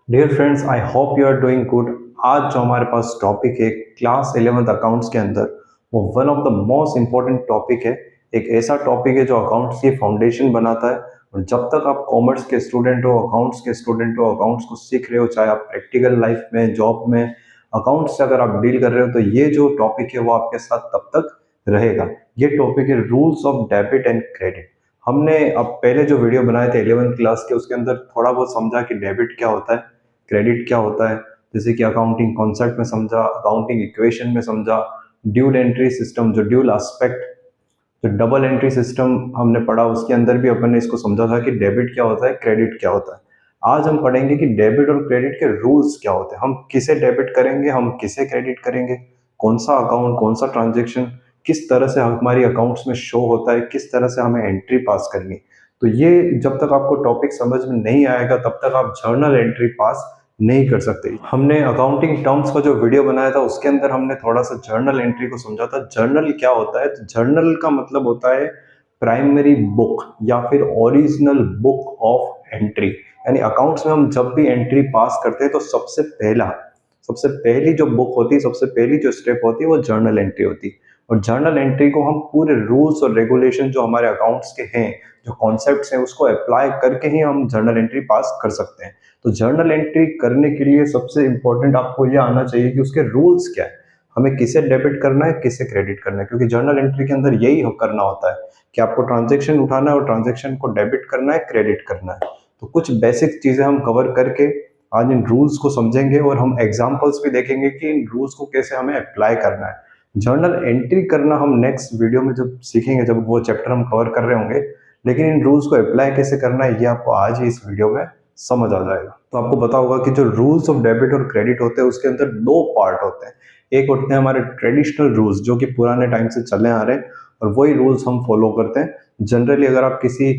Dear friends, I hope you are doing good. आज जो हमारे पास टॉपिक है क्लास 11th अकाउंट्स के अंदर, वो one of the most important topic है। एक ऐसा टॉपिक है जो अकाउंट्स की फाउंडेशन बनाता है। और जब तक आप कॉमर्स के स्टूडेंट हो, अकाउंट्स के स्टूडेंट हो, अकाउंट्स को सीख रहे हो, चाहे आप प्रैक्टिकल लाइफ में, जॉब में अकाउंट्स से अगर आप डील कर रहे हो, तो ये जो टॉपिक है वो आपके साथ तब तक रहेगा। ये टॉपिक है rules of debit and credit. हमने अब पहले जो वीडियो बनाए थे 11th क्लास के, उसके अंदर थोड़ा बहुत समझा कि डेबिट क्या होता है, क्रेडिट क्या होता है। जैसे कि अकाउंटिंग कॉन्सेप्ट में समझा, अकाउंटिंग इक्वेशन में समझा, ड्यूल एंट्री सिस्टम जो ड्यूल एस्पेक्ट, जो डबल एंट्री सिस्टम हमने पढ़ा, उसके अंदर भी अपन ने इसको समझा था कि डेबिट क्या होता है, क्रेडिट क्या होता है। आज हम पढ़ेंगे कि डेबिट और क्रेडिट के रूल्स क्या होते हैं, हम किसे डेबिट करेंगे, हम किसे क्रेडिट करेंगे, कौन सा अकाउंट, कौन सा ट्रांजेक्शन किस तरह से हमारी अकाउंट्स में शो होता है, किस तरह से हमें एंट्री पास करनी। तो ये जब तक आपको टॉपिक समझ में नहीं आएगा तब तक आप जर्नल एंट्री पास नहीं कर सकते। हमने अकाउंटिंग टर्म्स का जो वीडियो बनाया था उसके अंदर हमने थोड़ा सा जर्नल एंट्री को समझा था। जर्नल क्या होता है? तो जर्नल का मतलब होता है प्राइमरी बुक या फिर ओरिजिनल बुक ऑफ एंट्री। यानी अकाउंट्स में हम जब भी एंट्री पास करते हैं तो सबसे पहली जो बुक होती है, सबसे पहली जो स्टेप होती है वो जर्नल एंट्री होती है। और जर्नल एंट्री को हम पूरे रूल्स और रेगुलेशन जो हमारे अकाउंट्स के हैं, जो कॉन्सेप्ट्स हैं, उसको अप्लाई करके ही हम जर्नल एंट्री पास कर सकते हैं। तो जर्नल एंट्री करने के लिए सबसे इंपॉर्टेंट आपको यह आना चाहिए कि उसके रूल्स क्या है, हमें किसे डेबिट करना है, किसे क्रेडिट करना है। क्योंकि जर्नल एंट्री के अंदर यही करना होता है कि आपको ट्रांजेक्शन उठाना है और ट्रांजेक्शन को डेबिट करना है, क्रेडिट करना है। तो कुछ बेसिक चीजें हम कवर करके आज इन रूल्स को समझेंगे और हम एग्जाम्पल्स भी देखेंगे कि इन रूल्स को कैसे हमें अप्लाई करना है। जर्नल एंट्री करना हम नेक्स्ट वीडियो में जब सीखेंगे, जब वो चैप्टर हम कवर कर रहे होंगे। लेकिन इन रूल्स को अप्लाई कैसे करना है ये आपको आज ही इस वीडियो में समझ आ जाएगा। तो आपको पता होगा कि जो रूल्स ऑफ डेबिट और क्रेडिट होते हैं उसके अंदर दो पार्ट होते हैं। एक होते हैं हमारे ट्रेडिशनल रूल्स जो कि पुराने टाइम से चले आ रहे हैं, और वही रूल्स हम फॉलो करते हैं। जनरली अगर आप किसी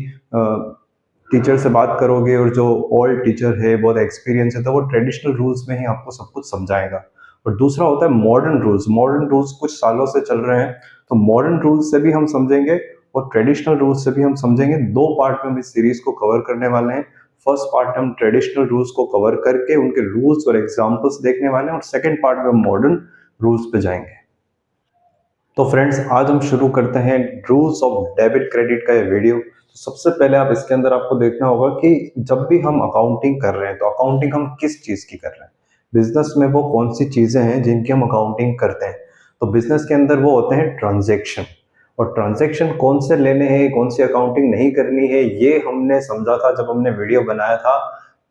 टीचर से बात करोगे और जो ओल्ड टीचर है, बहुत एक्सपीरियंस है, तो वो ट्रेडिशनल रूल्स में ही आपको सब कुछ समझाएगा। और दूसरा होता है मॉडर्न रूल्स। मॉडर्न रूल्स कुछ सालों से चल रहे हैं, तो मॉडर्न रूल्स से भी हम समझेंगे और ट्रेडिशनल रूल्स से भी हम समझेंगे। दो पार्ट में हम इस सीरीज को कवर करने वाले हैं। फर्स्ट पार्ट हम ट्रेडिशनल रूल्स को कवर करके उनके रूल्स और एग्जांपल्स देखने वाले हैं, और सेकंड पार्ट में हम मॉडर्न रूल्स पे जाएंगे। तो फ्रेंड्स, आज हम शुरू करते हैं रूल्स ऑफ डेबिट क्रेडिट का ये वीडियो। तो सबसे पहले आप इसके अंदर आपको देखना होगा कि जब भी हम अकाउंटिंग कर रहे हैं, तो अकाउंटिंग हम किस चीज की कर रहे हैं, बिजनेस में वो कौन सी चीजें हैं जिनकी हम अकाउंटिंग करते हैं। तो बिजनेस के अंदर वो होते हैं ट्रांजेक्शन। और ट्रांजेक्शन कौन से लेने हैं, कौन सी अकाउंटिंग नहीं करनी है, ये हमने समझा था जब हमने वीडियो बनाया था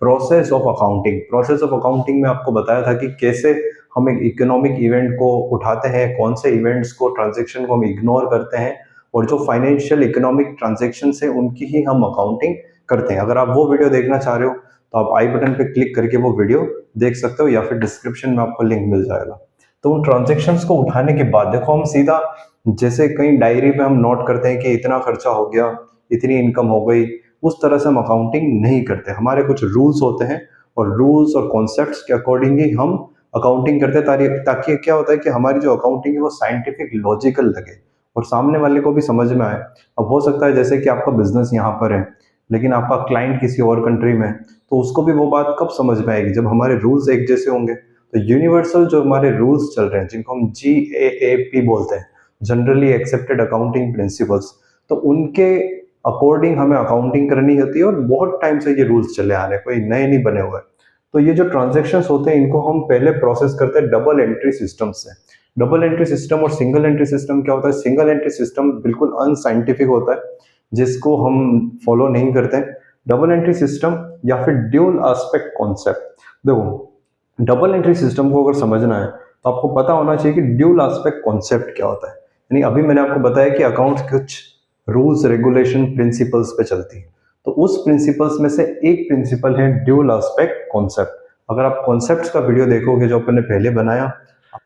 process of accounting. Process of accounting में आपको बताया था कि कैसे हम एक इकोनॉमिक इवेंट को उठाते हैं, कौन से इवेंट्स को, ट्रांजेक्शन को हम इग्नोर करते हैं, और जो फाइनेंशियल इकोनॉमिक ट्रांजेक्शन है उनकी ही हम अकाउंटिंग करते हैं। अगर आप वो वीडियो देखना चाह रहे हो तो आप आई बटन पे क्लिक करके वो वीडियो देख सकते हो, या फिर डिस्क्रिप्शन में आपको लिंक मिल जाएगा। तो उन ट्रांजेक्शन्स को उठाने के बाद देखो, हम सीधा जैसे कहीं डायरी पे हम नोट करते हैं कि इतना खर्चा हो गया, इतनी इनकम हो गई, उस तरह से हम अकाउंटिंग नहीं करते। हमारे कुछ रूल्स होते हैं, और रूल्स और कॉन्सेप्ट्स के अकॉर्डिंग ही हम अकाउंटिंग करते हैं, ताकि क्या होता है कि हमारी जो अकाउंटिंग है वो साइंटिफिक लॉजिकल लगे और सामने वाले को भी समझ में आए। अब हो सकता है जैसे कि आपका बिजनेस यहाँ पर है लेकिन आपका क्लाइंट किसी और कंट्री में है, तो उसको भी वो बात कब समझ में आएगी, जब हमारे रूल्स एक जैसे होंगे। तो यूनिवर्सल जो हमारे रूल्स चल रहे हैं, जिनको हम GAAP बोलते हैं, जनरली एक्सेप्टेड अकाउंटिंग प्रिंसिपल्स, तो उनके अकॉर्डिंग हमें अकाउंटिंग करनी होती है। और बहुत टाइम से ये रूल्स चले आ रहे हैं, कोई नए नहीं बने हुए। तो ये जो ट्रांजेक्शन्स होते हैं इनको हम पहले प्रोसेस करते हैं डबल एंट्री सिस्टम से। डबल एंट्री सिस्टम और सिंगल एंट्री सिस्टम क्या होता है? सिंगल एंट्री सिस्टम बिल्कुल अनसाइंटिफिक होता है, जिसको हम फॉलो नहीं करते हैं। डबल एंट्री सिस्टम या फिर ड्यूल एस्पेक्ट कॉन्सेप्ट। देखो, डबल एंट्री सिस्टम को अगर समझना है तो आपको पता होना चाहिए कि ड्यूल एस्पेक्ट कॉन्सेप्ट क्या होता है। यानी अभी मैंने आपको बताया कि अकाउंट्स कुछ रूल्स, रेगुलेशन, प्रिंसिपल्स पे चलती है। तो उस प्रिंसिपल्स में से एक प्रिंसिपल है ड्यूल एस्पेक्ट कॉन्सेप्ट। अगर आप कॉन्सेप्ट्स का वीडियो देखोगे जो अपन ने पहले बनाया,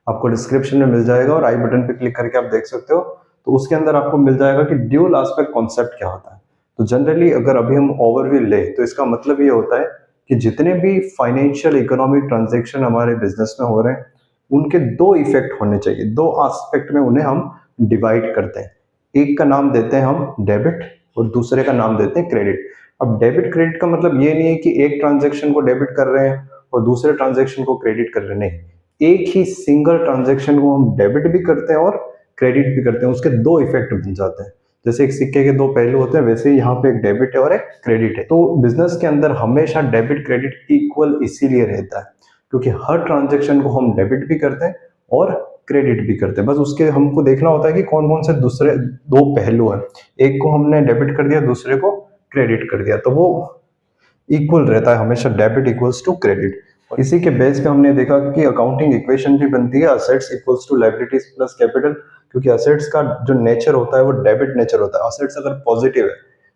आपको डिस्क्रिप्शन में मिल जाएगा, और आई बटन पे क्लिक करके आप देख सकते हो। तो उसके अंदर आपको मिल जाएगा कि ड्यूल एस्पेक्ट कॉन्सेप्ट क्या होता है। तो जनरली अगर अभी हम ओवरव्यू ले तो इसका मतलब ये होता है कि जितने भी फाइनेंशियल इकोनॉमिक ट्रांजेक्शन हमारे बिजनेस में हो रहे हैं, उनके दो इफेक्ट होने चाहिए। दो एस्पेक्ट में उन्हें हम डिवाइड करते हैं। एक का नाम देते हैं हम डेबिट और दूसरे का नाम देते हैं क्रेडिट। अब डेबिट क्रेडिट का मतलब ये नहीं है कि एक ट्रांजेक्शन को डेबिट कर रहे हैं और दूसरे ट्रांजेक्शन को क्रेडिट कर रहे हैं, नहीं, एक ही सिंगल ट्रांजेक्शन को हम डेबिट भी करते हैं और क्रेडिट भी करते हैं, उसके दो इफेक्ट बन जाते हैं। जैसे एक सिक्के के दो पहलू होते हैं, वैसे ही यहाँ पे एक डेबिट है और एक क्रेडिट है। तो बिजनेस के अंदर हमेशा डेबिट क्रेडिट इक्वल इसीलिए रहता है क्योंकि हर ट्रांजेक्शन को हम डेबिट भी करते हैं और क्रेडिट भी करते हैं। बस उसके हमको देखना होता है कि कौन कौन से दूसरे दो पहलू हैं, एक को हमने डेबिट कर दिया, दूसरे को क्रेडिट कर दिया, तो वो इक्वल रहता है हमेशा, डेबिट इक्वल्स टू क्रेडिट। इसी के बेस पे हमने देखा कि अकाउंटिंग इक्वेशन भी बनती है assets equals to liabilities plus capital, क्योंकि असेट्स का जो नेचर होता है वो डेबिट नेचर होता है। असेट्स अगर पॉजिटिव है,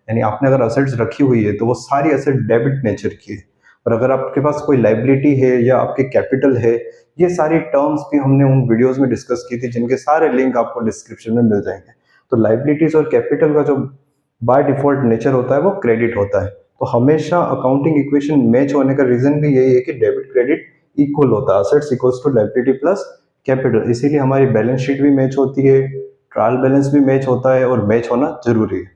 यानी आपने अगर असेट्स रखी हुई है, तो वो सारी असेट डेबिट नेचर की है। और अगर आपके पास कोई लायबिलिटी है या आपके कैपिटल है, ये सारी टर्म्स भी हमने उन वीडियोस में डिस्कस की थी, जिनके सारे लिंक आपको डिस्क्रिप्शन में मिल जाएंगे। तो लायबिलिटीज और कैपिटल का जो बाय डिफॉल्ट नेचर होता है वो क्रेडिट होता है। तो हमेशा अकाउंटिंग इक्वेशन मैच होने का रीजन भी यही है कि डेबिट क्रेडिट इक्वल होता है, assets equals to liability plus capital. इसीलिए हमारी बैलेंस शीट भी मैच होती है, ट्रायल बैलेंस भी मैच होता है, और मैच होना जरूरी है।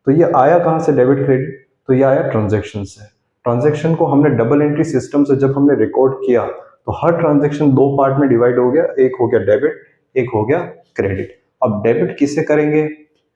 तो ये आया कहाँ से डेबिट क्रेडिट? तो ये आया ट्रांजेक्शन से। ट्रांजेक्शन को हमने डबल एंट्री सिस्टम से जब हमने रिकॉर्ड किया, तो हर ट्रांजेक्शन दो पार्ट में डिवाइड हो गया, एक हो गया डेबिट, एक हो गया क्रेडिट। अब डेबिट किसे करेंगे,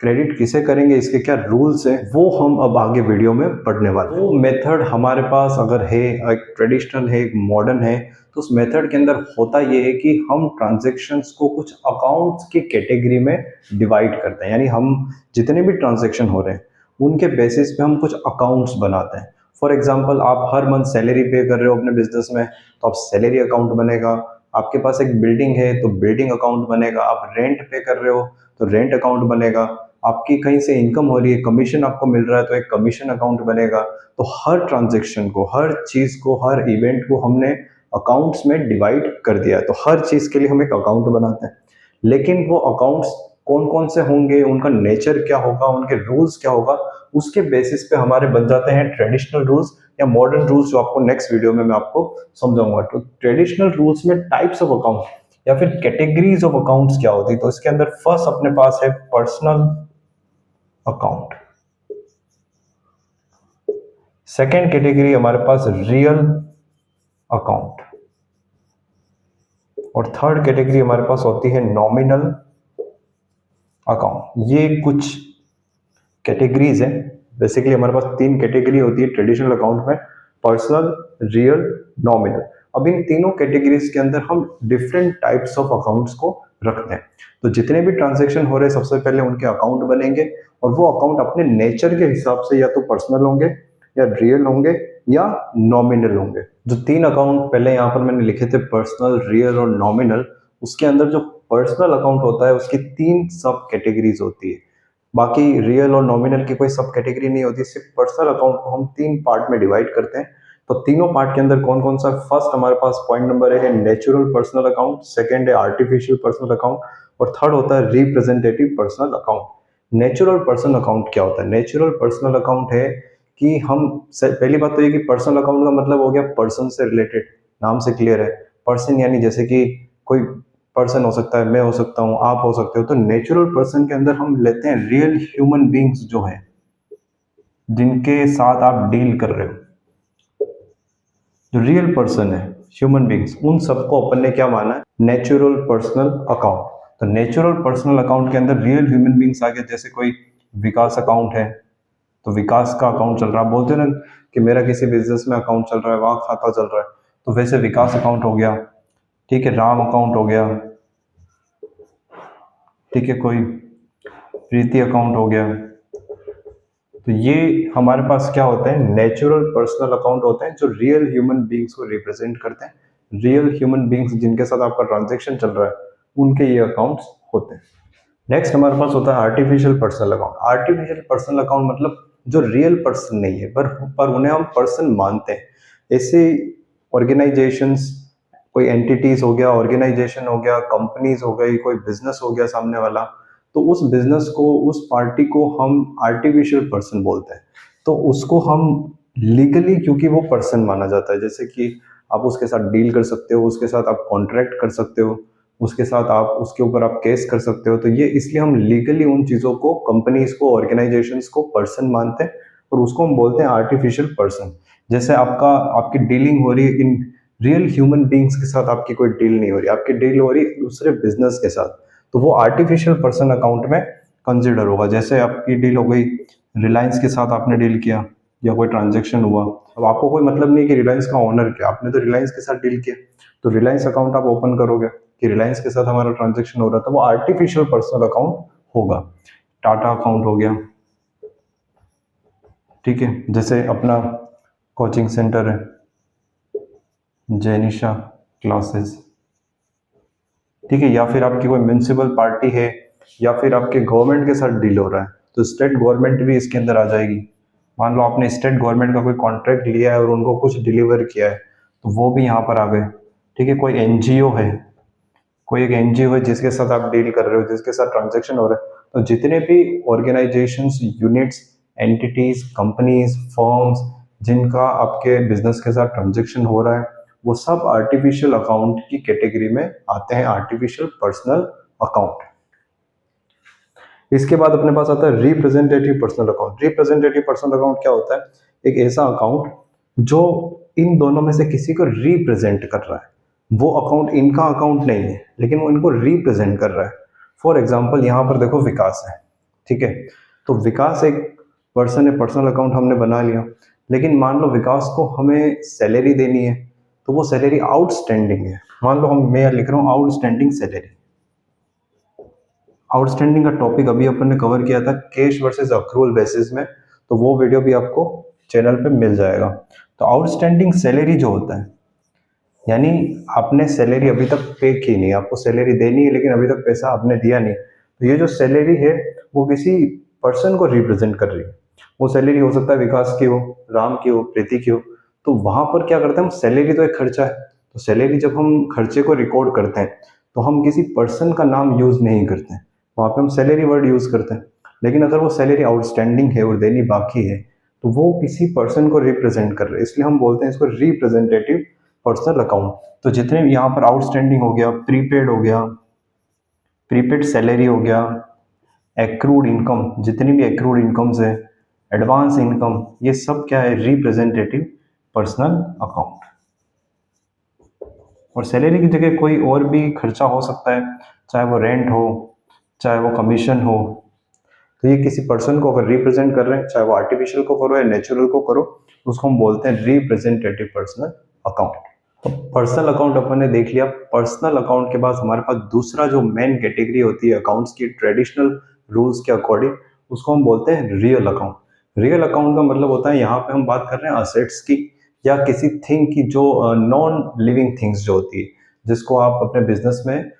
क्रेडिट किसे करेंगे, इसके क्या रूल्स हैं, वो हम अब आगे वीडियो में पढ़ने वाले हैं। वो मेथड हमारे पास अगर है, एक ट्रेडिशनल है, एक मॉडर्न है, तो उस मेथड के अंदर होता ये है कि हम ट्रांजेक्शन्स को कुछ अकाउंट्स की कैटेगरी में डिवाइड करते हैं। यानी हम जितने भी ट्रांजेक्शन हो रहे हैं उनके बेसिस पे हम कुछ अकाउंट्स बनाते हैं। फॉर एग्जांपल, आप हर मंथ सैलरी पे कर रहे हो अपने बिजनेस में, तो आप सैलरी अकाउंट बनेगा। आपके पास एक बिल्डिंग है तो बिल्डिंग अकाउंट बनेगा। आप रेंट पे कर रहे हो तो रेंट अकाउंट बनेगा। आपकी कहीं से इनकम हो रही है, कमीशन आपको मिल रहा है, तो एक कमीशन अकाउंट बनेगा। तो हर ट्रांजेक्शन को, हर चीज को, हर इवेंट को हमने अकाउंट्स में डिवाइड कर दिया है। तो हर चीज के लिए हम एक अकाउंट बनाते हैं। लेकिन वो अकाउंट्स कौन कौन से होंगे, उनका नेचर क्या होगा, उनके रूल्स क्या होगा, उसके बेसिस पे हमारे बन जाते हैं ट्रेडिशनल रूल्स या मॉडर्न रूल्स, जो आपको नेक्स्ट वीडियो में मैं आपको समझाऊंगा। तो ट्रेडिशनल रूल्स में टाइप्स ऑफ अकाउंट या फिर कैटेगरीज ऑफ अकाउंट्स क्या होती है, तो इसके अंदर फर्स्ट अपने पास है पर्सनल अकाउंट। सेकेंड कैटेगरी हमारे पास रियल अकाउंट, और थर्ड कैटेगरी हमारे पास होती है नॉमिनल अकाउंट। ये कुछ कैटेगरीज है। बेसिकली हमारे पास तीन कैटेगरी होती है ट्रेडिशनल अकाउंट में, पर्सनल, रियल, नॉमिनल। अब इन तीनों कैटेगरीज के अंदर हम डिफरेंट टाइप्स ऑफ अकाउंट्स को रखते हैं। तो जितने भी ट्रांजैक्शन हो रहे हैं, सबसे पहले उनके अकाउंट बनेंगे, और वो अकाउंट अपने नेचर के हिसाब से या तो पर्सनल होंगे, या रियल होंगे, या नॉमिनल होंगे। जो तीन अकाउंट पहले यहाँ पर मैंने लिखे थे, पर्सनल, रियल और नॉमिनल, उसके अंदर जो पर्सनल अकाउंट होता है उसकी तीन सब कैटेगरीज होती है। बाकी रियल और नॉमिनल की कोई सब कैटेगरी नहीं होती, सिर्फ पर्सनल अकाउंट को हम तीन पार्ट में डिवाइड करते हैं। तो तीनों पार्ट के अंदर कौन कौन सा, फर्स्ट हमारे पास पॉइंट नंबर है नेचुरल पर्सनल अकाउंट, सेकंड है आर्टिफिशियल पर्सनल अकाउंट, और थर्ड होता है representative personal account. Natural personal account क्या होता है? नेचुरल पर्सनल अकाउंट है कि हम, पहली बात तो ये कि पर्सनल अकाउंट का मतलब हो गया पर्सन से रिलेटेड, नाम से क्लियर है। पर्सन यानी जैसे कि कोई पर्सन हो सकता है, मैं हो सकता हूँ, आप हो सकते हो। तो नेचुरल पर्सन के अंदर हम लेते हैं रियल ह्यूमन बींग्स जो हैं, जिनके साथ आप डील कर रहे हो, जो रियल पर्सन है, ह्यूमन बींग्स, उन सबको अपन ने क्या माना है? Natural personal account. तो नेचुरल पर्सनल अकाउंट के अंदर रियल ह्यूमन बींग्स आ गए। जैसे कोई विकास अकाउंट है, तो विकास का अकाउंट चल रहा है, बोलते ना कि मेरा किसी बिजनेस में अकाउंट चल रहा है, वहां खाता चल रहा है, तो वैसे विकास अकाउंट हो गया। ठीक है, राम अकाउंट हो गया। ठीक है, कोई प्रीति अकाउंट हो गया। तो ये हमारे पास क्या होते हैं? नेचुरल पर्सनल अकाउंट होते हैं, जो रियल ह्यूमन बींग्स को रिप्रेजेंट करते हैं। रियल ह्यूमन बींग्स जिनके साथ आपका ट्रांजेक्शन चल रहा है, उनके ये अकाउंट्स होते हैं। नेक्स्ट हमारे पास होता है artificial personal account. Artificial personal account मतलब जो रियल पर्सन नहीं है, पर उन्हें हम पर्सन मानते हैं। ऐसे ऑर्गेनाइजेशंस, कोई एंटिटीज हो गया, ऑर्गेनाइजेशन हो गया, कंपनीज हो गई, कोई बिजनेस हो गया सामने वाला, तो उस बिजनेस को, उस पार्टी को हम आर्टिफिशियल पर्सन बोलते हैं। तो उसको हम लीगली, क्योंकि वो पर्सन माना जाता है, जैसे कि आप उसके साथ डील कर सकते हो, उसके साथ आप कॉन्ट्रैक्ट कर सकते हो, उसके साथ आप, उसके ऊपर आप केस कर सकते हो। तो ये इसलिए हम लीगली उन चीज़ों को, कंपनीज को, ऑर्गेनाइजेशंस को पर्सन मानते हैं, और उसको हम बोलते हैं आर्टिफिशियल पर्सन। जैसे आपकी डीलिंग हो रही है इन रियल ह्यूमन बींग्स के साथ, आपकी कोई डील नहीं हो रही, आपकी डील हो रही दूसरे बिजनेस के साथ, तो वो आर्टिफिशियल पर्सन अकाउंट में कंसिडर होगा। जैसे आपकी डील हो गई रिलायंस के साथ, आपने डील किया या कोई ट्रांजेक्शन हुआ, अब आपको कोई मतलब नहीं कि रिलायंस का ओनर क्या, आपने तो रिलायंस के साथ डील किया, तो रिलायंस अकाउंट आप ओपन करोगे कि रिलायंस के साथ हमारा ट्रांजेक्शन हो रहा था, वो आर्टिफिशियल पर्सनल अकाउंट होगा। टाटा अकाउंट हो गया, ठीक है, जैसे अपना कोचिंग सेंटर है जेनिशा क्लासेस, ठीक है, या फिर आपकी कोई म्यूनिसिपल पार्टी है, या फिर आपके गवर्नमेंट के साथ डील हो रहा है, तो स्टेट गवर्नमेंट भी इसके अंदर आ जाएगी। मान लो आपने स्टेट गवर्नमेंट का कोई कॉन्ट्रैक्ट लिया है और उनको कुछ डिलीवर किया है, तो वो भी यहाँ पर आ गए, ठीक है। कोई एनजीओ है, कोई एक एनजीओ है जिसके साथ आप डील कर रहे हो, जिसके साथ ट्रांजेक्शन हो रहा है, तो जितने भी organisations, units, entities, companies, firms जिनका आपके बिजनेस के साथ ट्रांजेक्शन हो रहा है, वो सब आर्टिफिशियल अकाउंट की कैटेगरी में आते हैं, आर्टिफिशियल पर्सनल अकाउंट। इसके बाद अपने पास आता है representative personal account. Representative personal account क्या होता है? एक ऐसा अकाउंट जो इन दोनों में से किसी को रिप्रेजेंट कर रहा है। वो अकाउंट इनका अकाउंट नहीं है, लेकिन वो इनको रिप्रेजेंट कर रहा है। फॉर एग्जाम्पल यहाँ पर देखो विकास है, ठीक है, तो विकास एक पर्सन है, पर्सनल अकाउंट हमने बना लिया, लेकिन मान लो विकास को हमें सैलरी देनी है, तो वो सैलरी आउटस्टैंडिंग है। मान लो मैं लिख रहा हूँ आउटस्टैंडिंग सैलरी। आउटस्टैंडिंग का टॉपिक अभी अपन ने कवर किया था कैश वर्सेस अक्रूवल बेसिस में, तो वो वीडियो भी आपको चैनल पे मिल जाएगा। तो आउटस्टैंडिंग सैलरी जो होता है, यानी आपने सैलरी अभी तक पे की नहीं, आपको सैलरी देनी है लेकिन अभी तक पैसा आपने दिया नहीं, तो ये जो सैलरी है वो किसी पर्सन को रिप्रेजेंट कर रही है। वो सैलरी हो सकता है विकास की हो, राम की हो, प्रीति की हो। तो वहां पर क्या करते हैं हम, सैलरी तो एक खर्चा है, तो सैलरी जब हम खर्चे को रिकॉर्ड करते हैं तो हम किसी पर्सन का नाम यूज नहीं करते हैं, वहां पे हम सैलरी वर्ड यूज करते हैं। लेकिन अगर वो सैलरी आउटस्टैंडिंग है और देनी बाकी है, तो वो किसी पर्सन को रिप्रेजेंट कर रहे हैं, इसलिए हम बोलते हैं इसको रिप्रेजेंटेटिव पर्सनल अकाउंट। तो जितने भी यहाँ पर आउटस्टैंडिंग हो गया, प्रीपेड हो गया, प्रीपेड सैलरी हो गया, एक्रूड इनकम, जितनी भी एक्रूड इनकम्स है, एडवांस इनकम, ये सब क्या है, रिप्रेजेंटेटिव पर्सनल अकाउंट। और सैलरी की जगह कोई और भी खर्चा हो सकता है, चाहे वो रेंट हो, चाहे वो कमीशन हो। तो ये किसी पर्सन को अगर रिप्रेजेंट कर रहे हैं, चाहे वो आर्टिफिशियल को करो या नेचुरल को करो, उसको हम बोलते हैं रिप्रेजेंटेटिव पर्सनल अकाउंट। तो पर्सनल अकाउंट अपन ने देख लिया। पर्सनल अकाउंट के बाद हमारे पास दूसरा जो मेन कैटेगरी होती है अकाउंट्स की ट्रेडिशनल रूल्स के अकॉर्डिंग, उसको हम बोलते हैं रियल अकाउंट। रियल अकाउंट का मतलब होता है, यहाँ पे हम बात कर रहे हैं असेट्स की या किसी थिंग की जो नॉन लिविंग थिंग्स जो होती है, जिसको आप अपने बिजनेस में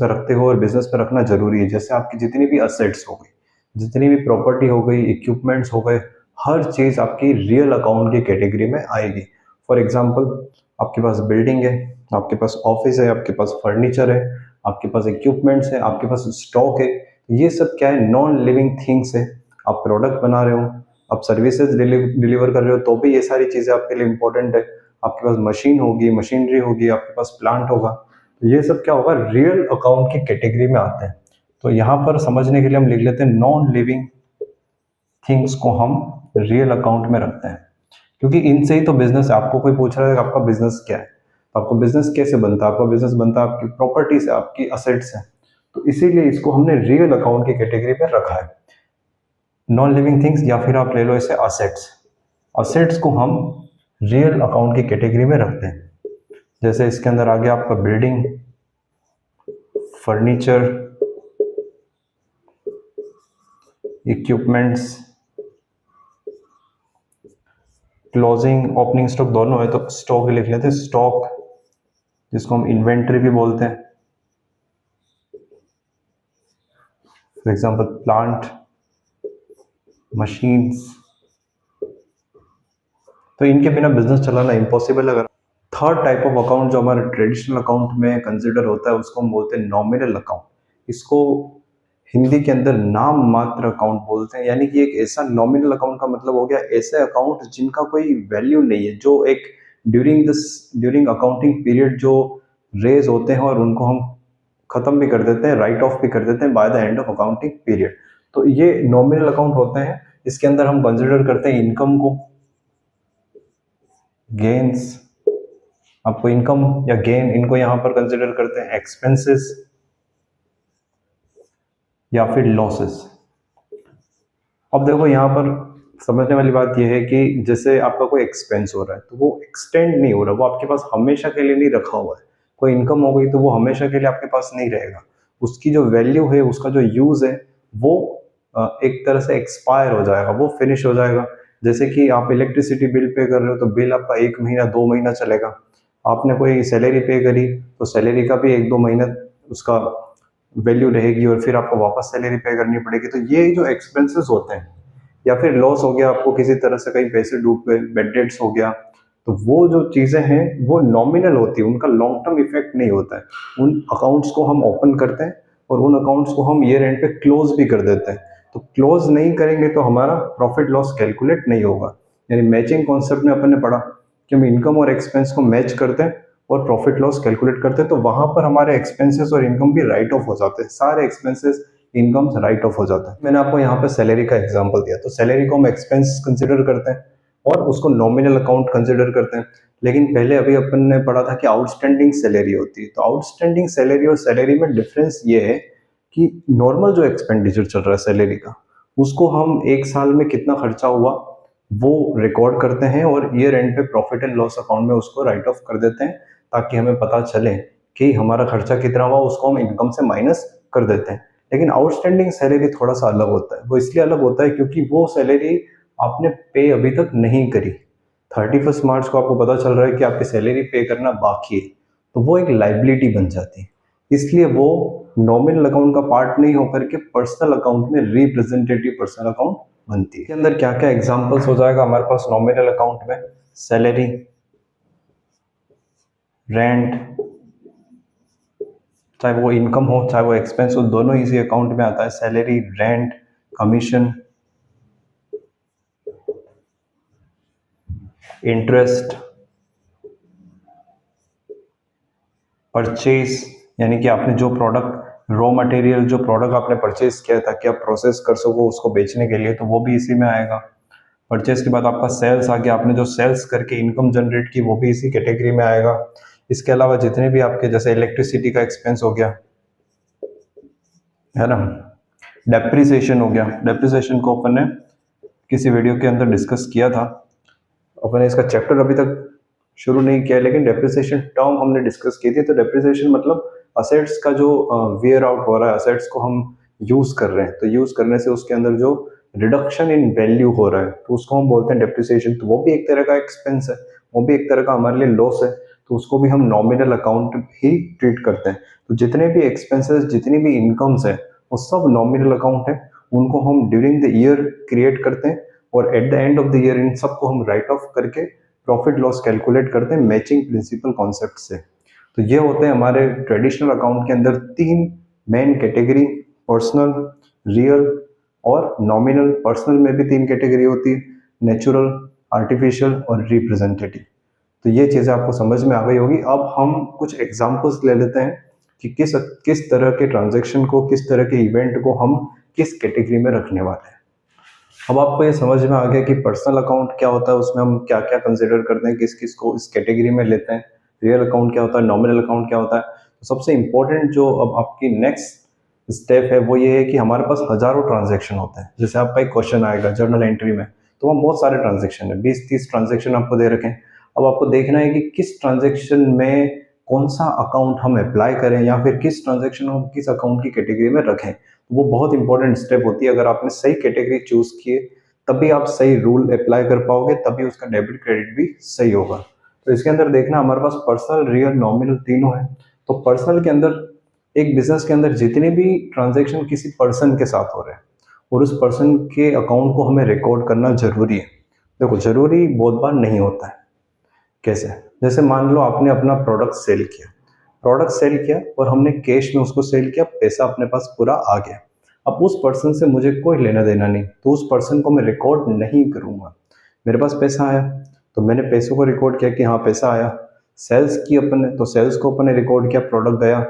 रखते हो और बिजनेस में रखना जरूरी है। जैसे आपकी जितनी भी असेट्स हो गई, जितनी भी प्रॉपर्टी हो गई, इक्विपमेंट्स हो गए, हर चीज आपकी रियल अकाउंट की कैटेगरी में आएगी। फॉर एग्जाम्पल, आपके पास बिल्डिंग है, आपके पास ऑफिस है, आपके पास फर्नीचर है, आपके पास इक्विपमेंट्स है, आपके पास स्टॉक है, ये सब क्या है, नॉन लिविंग थिंग्स है। आप प्रोडक्ट बना रहे हो, आप सर्विसेज डिलीवर कर रहे हो, तो भी ये सारी चीजें आपके लिए इंपॉर्टेंट है। आपके पास मशीन होगी, मशीनरी होगी, आपके पास प्लांट होगा, तो ये सब क्या होगा, रियल अकाउंट की कैटेगरी में आते हैं। तो यहाँ पर समझने के लिए हम लिख लेते हैं नॉन लिविंग थिंग्स को हम रियल अकाउंट में रखते हैं, क्योंकि इनसे ही तो बिजनेस है। आपको कोई पूछ रहा है कि आपका बिजनेस क्या है, तो आपको बिजनेस कैसे बनता है? आपका बिजनेस बनता है आपकी प्रॉपर्टी से, आपकी असेट्स से, तो इसीलिए इसको हमने रियल अकाउंट की कैटेगरी में रखा है। नॉन लिविंग थिंग्स या फिर आप ले लो इसे असेट्स, असेट्स को हम रियल अकाउंट की कैटेगरी में रखते हैं। जैसे इसके अंदर आ गया आपका building, furniture, equipments, closing opening stock दोनों है, तो स्टॉक लिख लेते हैं, स्टॉक जिसको हम इन्वेंट्री भी बोलते हैं। फॉर एग्जांपल प्लांट, मशीन्स, तो इनके बिना बिजनेस चलाना इम्पॉसिबल है। अगर थर्ड टाइप ऑफ अकाउंट जो हमारे ट्रेडिशनल अकाउंट में कंसिडर होता है, उसको हम बोलते हैं नॉमिनल अकाउंट। इसको हिंदी के अंदर नाम मात्र अकाउंट बोलते हैं, यानी कि एक ऐसा नॉमिनल अकाउंट का मतलब हो गया ऐसे अकाउंट जिनका कोई वैल्यू नहीं है, जो एक ड्यूरिंग अकाउंटिंग पीरियड जो रेज होते हैं और उनको हम खत्म भी कर देते हैं, राइट ऑफ भी कर देते हैं by the end of accounting period. तो ये नॉमिनल अकाउंट होते हैं इसके अंदर हम कंसिडर करते हैं इनकम को, गेन्स, आपको इनकम या गेन इनको यहां पर कंसिडर करते हैं, एक्सपेंसेस या फिर लॉसेस। अब देखो यहाँ पर समझने वाली बात यह है कि जैसे आपका कोई एक्सपेंस हो रहा है तो वो एक्सटेंड नहीं हो रहा, वो आपके पास हमेशा के लिए नहीं रखा हुआ है। कोई इनकम हो गई तो वो हमेशा के लिए आपके पास नहीं रहेगा, उसकी जो वैल्यू है, उसका जो यूज है वो एक तरह से एक्सपायर हो जाएगा, वो फिनिश हो जाएगा। जैसे कि आप इलेक्ट्रिसिटी बिल पे कर रहे हो तो बिल आपका 1 महीना 2 महीना चलेगा, आपने कोई सैलरी पे करी तो सैलरी का भी 1-2 महीना उसका वैल्यू रहेगी और फिर आपको वापस सैलरी पे करनी पड़ेगी। तो ये जो एक्सपेंसेस होते हैं, या फिर लॉस हो गया आपको किसी तरह से, कहीं पैसे डूब गए, बेड डेट्स हो गया, तो वो जो चीजें हैं वो नॉमिनल होती है, उनका लॉन्ग टर्म इफेक्ट नहीं होता है। उन अकाउंट्स को हम ओपन करते हैं और उन अकाउंट्स को हम ईयर एंड पे क्लोज भी कर देते हैं। तो क्लोज नहीं करेंगे तो हमारा प्रॉफिट लॉस कैलकुलेट नहीं होगा। यानी मैचिंग कॉन्सेप्ट में अपन ने पढ़ा कि हम इनकम और एक्सपेंस को मैच करते हैं और प्रॉफिट लॉस कैलकुलेट करते हैं, तो वहां पर हमारे एक्सपेंसेस और इनकम भी राइट ऑफ हो जाते हैं, सारे एक्सपेंसेस इनकम राइट ऑफ हो जाता है। मैंने आपको यहाँ पे सैलरी का एग्जांपल दिया, तो सैलरी को हम एक्सपेंस कंसिडर करते हैं और उसको नॉमिनल अकाउंट कंसिडर करते हैं। लेकिन पहले अभी अपन ने पढ़ा था कि आउटस्टैंडिंग सैलरी होती है। तो आउटस्टैंडिंग सैलरी और सैलरी में डिफरेंस ये है कि नॉर्मल जो एक्सपेंडिचर चल रहा है सैलरी का, उसको हम एक साल में कितना खर्चा हुआ वो रिकॉर्ड करते हैं और ईयर एंड पे प्रॉफिट एंड लॉस अकाउंट में उसको राइट ऑफ कर देते हैं, ताकि हमें पता चले कि हमारा खर्चा कितना हुआ, उसको हम इनकम से माइनस कर देते हैं। लेकिन आउटस्टैंडिंग सैलरी थोड़ा सा अलग होता है। वो इसलिए अलग होता है क्योंकि वो सैलरी आपने पे अभी तक नहीं करी, 31 मार्च को आपको पता चल रहा है कि आपकी सैलरी पे करना बाकी है, तो वो एक लाइबिलिटी बन जाती है। इसलिए वो नॉमिनल अकाउंट का पार्ट नहीं होकर के पर्सनल अकाउंट में रिप्रेजेंटेटिव पर्सनल अकाउंट बनती है। इसके अंदर क्या क्या एग्जांपल्स हो जाएगा हमारे पास नॉमिनल अकाउंट में, सैलरी, रेंट, चाहे वो इनकम हो चाहे वो एक्सपेंस हो, दोनों इसी अकाउंट में आता है। Salary, rent, commission, interest, purchase, यानी कि आपने जो प्रोडक्ट, रॉ मटेरियल, जो प्रोडक्ट आपने परचेज किया ताकि आप प्रोसेस कर सको उसको बेचने के लिए, तो वो भी इसी में आएगा। परचेज के बाद आपका सेल्स आ गया, आपने जो सेल्स करके इनकम जनरेट की वो भी इसी कैटेगरी में आएगा। इसके अलावा जितने भी आपके, जैसे इलेक्ट्रिसिटी का एक्सपेंस हो गया, है ना, डेप्रिसिएशन हो गया, डेप्रिसिएशन को अपन ने किसी वीडियो के अंदर डिस्कस किया था, अपन ने इसका चैप्टर अभी तक शुरू नहीं किया, लेकिन डेप्रिसिएशन टर्म हमने डिस्कस की थी। तो डेप्रिसिएशन मतलब असेट्स का जो वियर आउट हो रहा है, असेट्स को हम यूज कर रहे हैं, तो यूज करने से उसके अंदर जो रिडक्शन इन वैल्यू हो रहा है तो उसको हम बोलते हैं डेप्रिसिएशन। तो वो भी एक तरह का एक्सपेंस है, वो भी एक तरह का हमारे लिए लॉस है, तो उसको भी हम नॉमिनल अकाउंट ही ट्रीट करते हैं। तो जितने भी एक्सपेंसेस, जितनी भी इनकम्स है, वो सब नॉमिनल अकाउंट है, उनको हम ड्यूरिंग द ईयर क्रिएट करते हैं और at the end of the year in सबको हम राइट ऑफ करके प्रॉफिट लॉस कैलकुलेट करते हैं मैचिंग प्रिंसिपल कॉन्सेप्ट से। तो ये होते हैं हमारे ट्रेडिशनल अकाउंट के अंदर 3 मेन कैटेगरी, पर्सनल, रियल और नॉमिनल। पर्सनल में भी 3 कैटेगरी होती है, नेचुरल, आर्टिफिशियल और रिप्रेजेंटेटिव। तो ये चीज़ें आपको समझ में आ गई होगी। अब हम कुछ एग्जांपल्स ले लेते हैं कि किस तरह के ट्रांजैक्शन को, किस तरह के इवेंट को हम किस कैटेगरी में रखने वाले हैं। अब आपको ये समझ में आ गया कि पर्सनल अकाउंट क्या होता है, उसमें हम क्या क्या कंसिडर करते हैं, किस किस को इस कैटेगरी में लेते हैं, रियल अकाउंट क्या होता है, नॉमिनल अकाउंट क्या होता है। तो सबसे इंपॉर्टेंट जो अब आपकी नेक्स्ट स्टेप है वो ये है कि हमारे पास हजारों ट्रांजेक्शन होते हैं। जैसे आपका एक क्वेश्चन आएगा जर्नल एंट्री में, तो वहाँ बहुत सारे ट्रांजेक्शन है, 20-30 ट्रांजेक्शन आपको दे रखे हैं। अब आपको देखना है कि किस ट्रांजेक्शन में कौन सा अकाउंट हम अप्लाई करें या फिर किस ट्रांजेक्शन को किस अकाउंट की कैटेगरी में रखें। वो बहुत इंपॉर्टेंट स्टेप होती है। अगर आपने सही कैटेगरी चूज किए तभी आप सही रूल अप्लाई कर पाओगे, तभी उसका डेबिट क्रेडिट भी सही होगा। तो इसके अंदर देखना हमारे पास पर्सनल, रियल, नॉमिनल तीनों है। तो पर्सनल के अंदर, एक बिजनेस के अंदर जितने भी ट्रांजेक्शन किसी पर्सन के साथ हो रहे हैं और उस पर्सन के अकाउंट को हमें रिकॉर्ड करना जरूरी है। देखो जरूरी बहुत बार नहीं होता है। कैसे? जैसे मान लो आपने अपना प्रोडक्ट सेल किया और हमने कैश में उसको सेल किया, पैसा अपने पास पूरा आ गया। अब उस पर्सन से मुझे कोई लेना देना नहीं, तो उस पर्सन को मैं रिकॉर्ड नहीं करूंगा। मेरे पास पैसा आया तो मैंने पैसों को रिकॉर्ड किया कि हाँ पैसा आया। सेल्स की अपन ने, तो सेल्स को अपन ने रिकॉर्ड किया, प्रोडक्ट गया,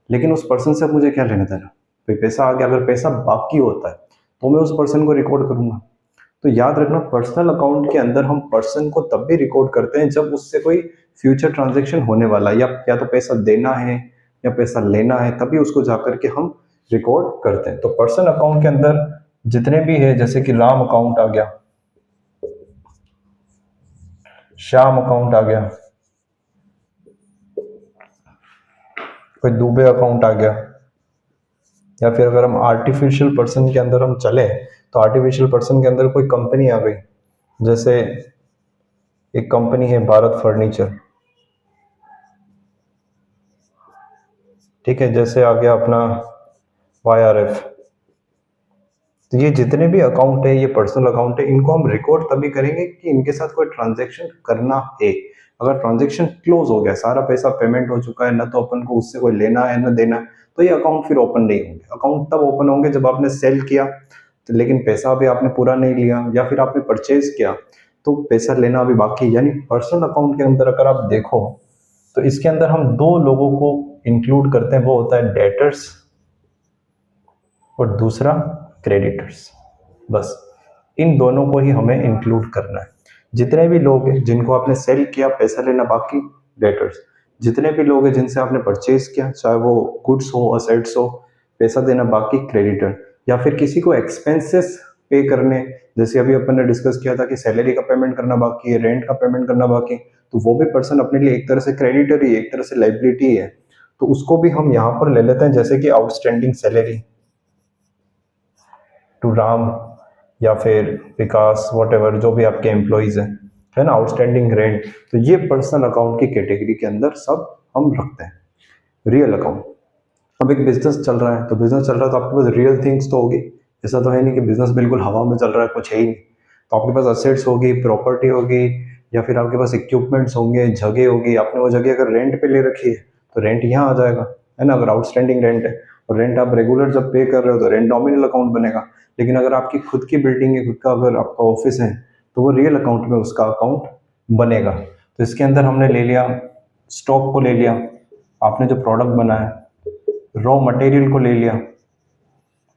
लेकिन उस पर्सन से मुझे क्या लेना देना। भाई पैसा आ गया, अगर पैसा बाकी होता है तो मैं उस पर्सन को रिकॉर्ड करूंगा। तो याद रखना पर्सनल अकाउंट के अंदर हम पर्सन को तब भी रिकॉर्ड करते हैं जब उससे कोई फ्यूचर ट्रांजैक्शन होने वाला है, या तो पैसा देना है या पैसा लेना है, तभी उसको जाकर के हम रिकॉर्ड करते हैं। तो पर्सन अकाउंट के अंदर जितने भी है, जैसे कि राम अकाउंट आ गया, श्याम अकाउंट आ गया, कोई दुबे अकाउंट आ गया, या फिर अगर हम आर्टिफिशियल पर्सन के अंदर हम चले तो आर्टिफिशियल पर्सन के अंदर कोई कंपनी आ गई, जैसे एक कंपनी है भारत फर्नीचर, ठीक है, जैसे आ गया अपना YRF। तो ये जितने भी अकाउंट है, ये पर्सनल अकाउंट है, इनको हम रिकॉर्ड तभी करेंगे कि इनके साथ कोई ट्रांजैक्शन करना है। अगर ट्रांजैक्शन क्लोज हो गया, सारा पैसा पेमेंट हो चुका है, ना तो अपन को उससे कोई लेना है ना देना है, तो ये अकाउंट फिर ओपन नहीं होंगे। अकाउंट तब ओपन होंगे जब आपने सेल किया तो लेकिन पैसा भी आपने पूरा नहीं लिया, या फिर आपने परचेज किया तो पैसा लेना अभी बाकी। यानी पर्सनल अकाउंट के अंदर अगर आप देखो तो इसके अंदर हम दो लोगों को इंक्लूड करते हैं, वो होता है डेटर्स और दूसरा क्रेडिटर्स। बस इन दोनों को ही हमें इंक्लूड करना है। जितने भी लोग हैं जिनको आपने सेल किया, पैसा लेना बाकी, डेटर्स। जितने भी लोग हैं जिनसे आपने परचेज किया, चाहे वो गुड्स हो, असेट्स हो, पैसा देना बाकी, क्रेडिटर। या फिर किसी को एक्सपेंसेस पे करने, जैसे अभी अपन ने डिस्कस किया था कि सैलरी का पेमेंट करना बाकी है, रेंट का पेमेंट करना बाकी, तो वो भी पर्सन अपने लिए एक तरह से क्रेडिटर ही, एक तरह से लाइबिलिटी है, तो उसको भी हम यहाँ पर ले लेते हैं। जैसे कि आउटस्टैंडिंग सैलरी टू राम या फिर विकास, वॉट एवर, जो भी आपके एम्प्लॉयज हैं, है ना, आउटस्टैंडिंग रेंट। तो ये पर्सनल अकाउंट की कैटेगरी के अंदर सब हम रखते हैं। रियल अकाउंट, अब एक बिजनेस चल रहा है, तो बिजनेस चल रहा है तो आपके पास रियल थिंग्स तो होगी। ऐसा तो है नहीं कि बिजनेस बिल्कुल हवा में चल रहा है, कुछ है ही नहीं। तो आपके पास असेट्स होगी, प्रॉपर्टी होगी, या फिर आपके पास इक्विपमेंट्स होंगे, जगह होगी। आपने वो जगह अगर रेंट पे ले रखी है तो रेंट यहाँ आ जाएगा, है ना, अगर आउटस्टैंडिंग रेंट है। और रेंट आप रेगुलर जब पे कर रहे हो तो रेंट नॉमिनल अकाउंट बनेगा। लेकिन अगर आपकी खुद की बिल्डिंग है, खुद का अगर आपका ऑफिस है, तो वो रियल अकाउंट में उसका अकाउंट बनेगा। तो इसके अंदर हमने ले लिया स्टॉक को, ले लिया आपने जो प्रोडक्ट बनाया, रॉ मटेरियल को ले लिया,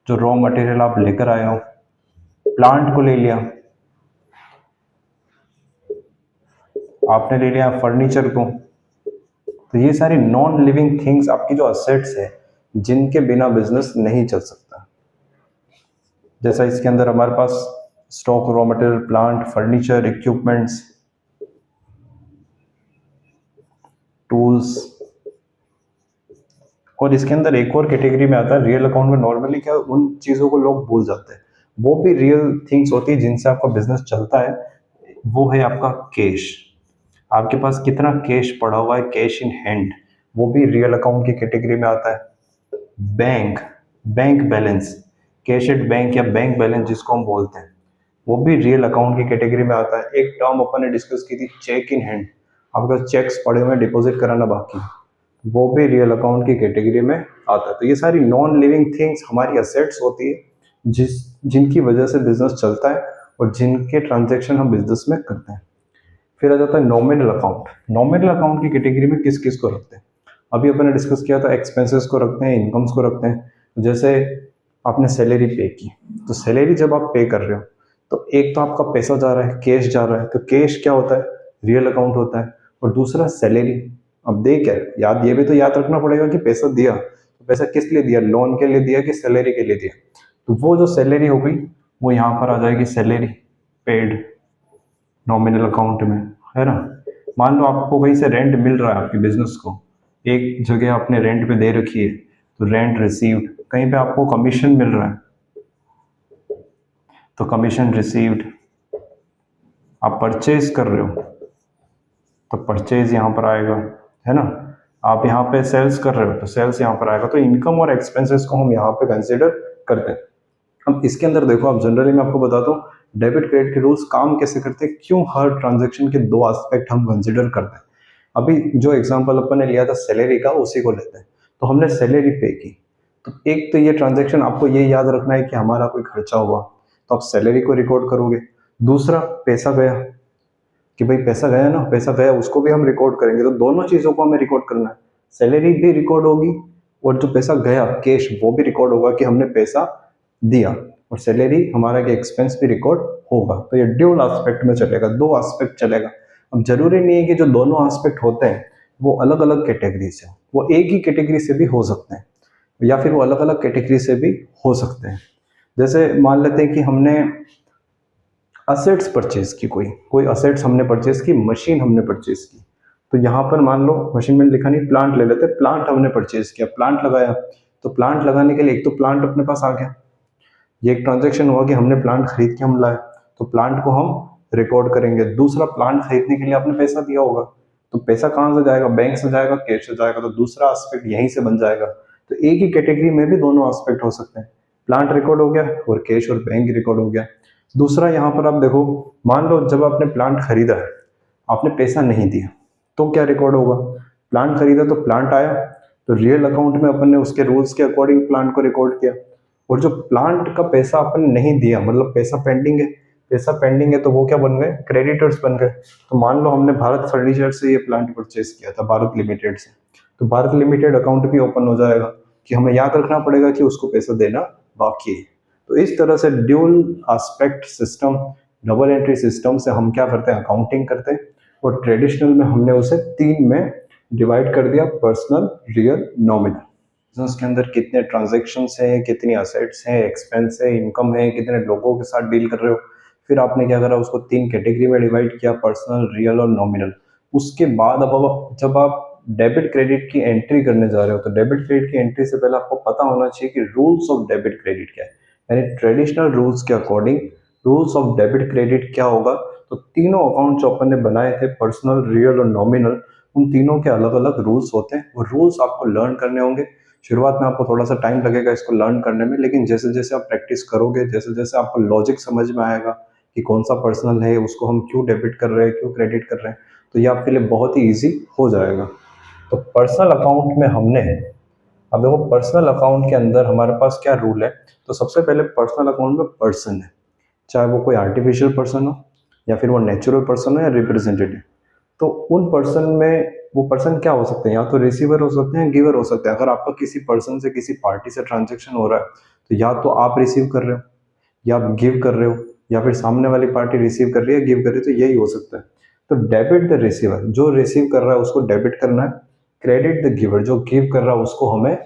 जो रॉ मटेरियल आप लेकर आए हो, प्लांट को ले लिया, आपने ले लिया फर्नीचर को। तो ये सारी नॉन लिविंग थिंग्स आपकी जो असेट्स है, जिनके बिना बिजनेस नहीं चल सकता। जैसा इसके अंदर हमारे पास stock, raw material, plant, furniture, equipments, tools. और इसके अंदर एक और कैटेगरी में आता है रियल अकाउंट में। नॉर्मली क्या उन चीज़ों को लोग भूल जाते हैं, वो भी रियल थिंग्स होती है जिनसे आपका बिजनेस चलता है। वो है आपका कैश। आपके पास कितना कैश पड़ा हुआ है, कैश इन हैंड, वो भी रियल अकाउंट की कैटेगरी में आता है। Bank, bank balance, cash at bank या बैंक बैलेंस जिसको हम बोलते हैं, वो भी रियल अकाउंट की कैटेगरी में आता है। एक टर्म अपन ने डिस्कस की थी, चेक इन हैंड, आपके पास चेक्स पड़े हुए डिपॉजिट कराना बाकी, वो भी रियल अकाउंट की कैटेगरी में आता है। तो ये सारी नॉन लिविंग थिंग्स हमारी असेट्स होती है जिनकी वजह से बिजनेस चलता है और जिनके ट्रांजैक्शन हम बिजनेस में करते हैं। फिर आ जाता है नॉमिनल अकाउंट। नॉमिनल अकाउंट की कैटेगरी में किस किस को रखते हैं? अभी अपन ने डिस्कस किया था, एक्सपेंसेस को रखते हैं, इनकम्स को रखते हैं। जैसे आपने सैलरी पे की, तो सैलरी जब आप पे कर रहे हो तो एक तो आपका पैसा जा रहा है, कैश जा रहा है, तो कैश क्या होता है, रियल अकाउंट होता है। और दूसरा सैलरी। अब दे क्या याद, ये भी तो याद रखना पड़ेगा कि पैसा दिया तो पैसा किस लिए दिया, लोन के लिए दिया कि सैलरी के लिए दिया। तो वो जो सैलरी हो गई वो यहाँ पर आ जाएगी, सैलरी पेड नॉमिनल अकाउंट में, है ना। मान लो आपको कहीं से रेंट मिल रहा है, आपके बिजनेस को एक जगह आपने रेंट पे दे रखी है, तो रेंट रिसीव्ड। कहीं पे आपको कमीशन मिल रहा है तो कमीशन रिसीव्ड। आप परचेज कर रहे हो तो परचेज यहाँ पर आएगा, है ना। आप यहाँ पे सेल्स कर रहे हो तो सेल्स यहाँ पर आएगा। तो इनकम और एक्सपेंसेस को हम यहाँ पे कंसिडर करते हैं। अब इसके अंदर देखो, आप जनरली मैं आपको बताता हूँ डेबिट क्रेडिट के रूल्स काम कैसे करते हैं, क्यों हर ट्रांजैक्शन के दो एस्पेक्ट हम कंसिडर करते हैं। अभी जो एग्जांपल अपन ने लिया था सैलरी का, उसी को लेते हैं। तो हमने सैलरी पे की, तो एक तो ये ट्रांजैक्शन आपको ये याद रखना है कि हमारा कोई खर्चा हुआ तो आप सैलरी को रिकॉर्ड करोगे। दूसरा पैसा गया, कि भाई पैसा गया ना, पैसा गया उसको भी हम रिकॉर्ड करेंगे। तो दोनों चीज़ों को हमें रिकॉर्ड करना है, सैलरी भी रिकॉर्ड होगी और जो पैसा गया कैश वो भी रिकॉर्ड होगा कि हमने पैसा दिया। और सैलरी हमारा के एक्सपेंस भी रिकॉर्ड होगा। तो ये ड्यूल एस्पेक्ट में चलेगा, दो एस्पेक्ट चलेगा। अब जरूरी नहीं है कि जो दोनों एस्पेक्ट होते हैं वो अलग अलग कैटेगरी से, वो एक ही कैटेगरी से भी हो सकते हैं या फिर वो अलग अलग कैटेगरी से भी हो सकते हैं। जैसे मान लेते हैं कि हमने असेट्स परचेज की, कोई कोई असेट्स हमने परचेज की, मशीन हमने परचेज की। तो यहाँ पर मान लो मशीन में लिखा नहीं, प्लांट ले लेते, प्लांट हमने परचेज किया, प्लांट लगाया। तो प्लांट लगाने के लिए एक तो प्लांट अपने पास आ गया, ये एक ट्रांजैक्शन हुआ कि हमने प्लांट खरीद के हम लाए, तो प्लांट को हम रिकॉर्ड करेंगे। दूसरा, प्लांट खरीदने के लिए आपने पैसा दिया होगा, तो पैसा कहाँ से जाएगा, बैंक से जाएगा, कैश से जाएगा, तो दूसरा एस्पेक्ट यहीं से बन जाएगा। तो एक ही कैटेगरी में भी दोनों एस्पेक्ट हो सकते हैं, प्लांट रिकॉर्ड हो गया और कैश और बैंक रिकॉर्ड हो गया। दूसरा, यहाँ पर आप देखो, मान लो जब आपने प्लांट खरीदा है, आपने पैसा नहीं दिया, तो क्या रिकॉर्ड होगा, प्लांट खरीदा तो प्लांट आया, तो रियल अकाउंट में अपन ने उसके रूल्स के अकॉर्डिंग प्लांट को रिकॉर्ड किया। और जो प्लांट का पैसा अपन ने नहीं दिया, मतलब पैसा पेंडिंग है, पैसा पेंडिंग है, तो वो क्या बन गए, क्रेडिटर्स बन गए। तो मान लो हमने भारत फर्नीचर से ये प्लांट परचेज किया था, भारत लिमिटेड से, तो भारत लिमिटेड अकाउंट भी ओपन हो जाएगा कि हमें याद रखना पड़ेगा कि उसको पैसा देना बाकी है। तो इस तरह से dual aspect system, double entry system से हम क्या करते हैं, अकाउंटिंग करते हैं। और ट्रेडिशनल में हमने उसे 3 में डिवाइड कर दिया, पर्सनल, रियल, नॉमिनल। बिजनेस के अंदर कितने ट्रांजेक्शन्स हैं, कितनी असेट्स हैं, एक्सपेंस है, इनकम है, कितने लोगों के साथ डील कर रहे हो, फिर आपने क्या करा, उसको 3 कैटेगरी में डिवाइड किया, पर्सनल, रियल और नॉमिनल। उसके बाद अब जब आप डेबिट क्रेडिट की एंट्री करने जा रहे हो, तो डेबिट क्रेडिट की एंट्री से पहले आपको पता होना चाहिए कि रूल्स ऑफ डेबिट क्रेडिट क्या है, यानी ट्रेडिशनल रूल्स के according rules of debit credit क्या होगा। तो तीनों अकाउंट जो अपन ने बनाए थे, पर्सनल, रियल और नॉमिनल, उन तीनों के अलग अलग रूल्स होते हैं। वो रूल्स आपको लर्न करने होंगे। शुरुआत में आपको थोड़ा सा टाइम लगेगा इसको लर्न करने में, लेकिन जैसे जैसे आप प्रैक्टिस करोगे, जैसे जैसे आपको लॉजिक समझ में आएगा कि कौन सा पर्सनल है, उसको हम क्यों डेबिट कर रहे हैं, क्यों क्रेडिट कर रहे हैं, तो ये आपके लिए बहुत ही ईजी हो जाएगा। तो पर्सनल अकाउंट में हमने, अब देखो पर्सनल अकाउंट के अंदर हमारे पास क्या रूल है। तो सबसे पहले पर्सनल अकाउंट में पर्सन है, चाहे वो कोई आर्टिफिशियल पर्सन हो या फिर वो नेचुरल पर्सन हो या रिप्रेजेंटेटिव। तो उन पर्सन में वो पर्सन क्या हो सकते हैं, या तो रिसीवर हो सकते हैं, गिवर हो सकते हैं। अगर आपका किसी पर्सन से, किसी पार्टी से ट्रांजेक्शन हो रहा है, तो या तो आप रिसीव कर रहे हो या आप गिव कर रहे हो, या फिर सामने वाली पार्टी रिसीव कर रही है, गिव कर रही है, तो यही हो सकता है। तो डेबिट द रिसीवर, जो रिसीव कर रहा है उसको डेबिट करना है। क्रेडिट द गिवर, जो गिव कर रहा है उसको हमें